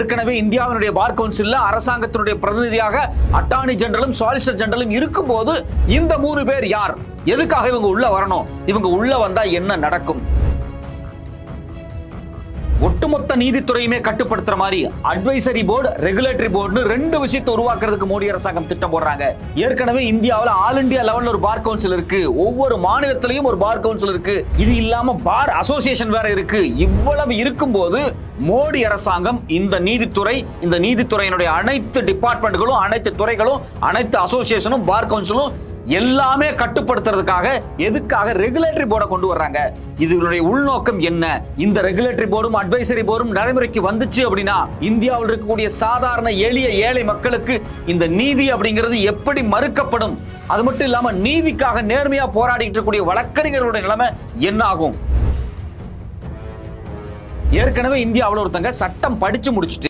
ஏற்கனவே இந்தியாவினுடைய பார் கவுன்சில்ல அரசாங்கத்தினுடைய பிரதிநிதியாக அட்டார்னி ஜெனரலும் சாலிசிட்டர் ஜெனரலும் இருக்கும்போது இந்த 3 பேர் யார்? எதுக்காக இவங்க உள்ள வரணும்? இவங்க உள்ள வந்தா என்ன நடக்கும்? ஒட்டுமொத்த நீதித்துறையுமே கட்டுப்படுத்துற மாதிரி அட்வைசரி போர்டு, ரெகுலேட்டரி போர்டு 2 விஷயத்தை உருவாக்குறதுக்கு மோடி அரசாங்கம் திட்டம் போடுறாங்க. ஏற்கனவே இந்தியாவில் ஆல் இந்தியா லெவல்ல ஒரு பார் கவுன்சில் இருக்கு. ஒவ்வொரு மாநிலத்திலையும் ஒரு பார் கவுன்சில் இருக்கு. இது இல்லாம பார் அசோசியேஷன் வேற இருக்கு. இவ்வளவு இருக்கும்போது மோடி அரசாங்கம் இந்த நீதித்துறையினுடைய அனைத்து டிபார்ட்மெண்ட்களும், அனைத்து துறைகளும், அனைத்து அசோசியேஷனும், பார் கவுன்சிலும் எல்லாமே கட்டுப்படுத்துறதுக்காக எதுக்காக ரெகுலேட்டரி போர்டை கொண்டு வர்றாங்க? இதனுடைய உள்நோக்கம் என்ன? இந்த ரெகுலேட்டரி போர்டும் அட்வைசரி போர்டும் நடைமுறைக்கு வந்துச்சு அப்படின்னா இந்தியாவில் இருக்கக்கூடிய சாதாரண எளிய ஏழை மக்களுக்கு இந்த நீதி அப்படிங்கிறது எப்படி மறுக்கப்படும்? அது மட்டும் இல்லாம நீதிக்காக நேர்மையா போராடிட்டு இருக்கக்கூடிய வழக்கறிஞர்களுடைய நிலைமை என்ன ஆகும்? ஏற்கனவே இந்தியாவில் ஒருத்தங்க சட்டம் படிச்சு முடிச்சுட்டு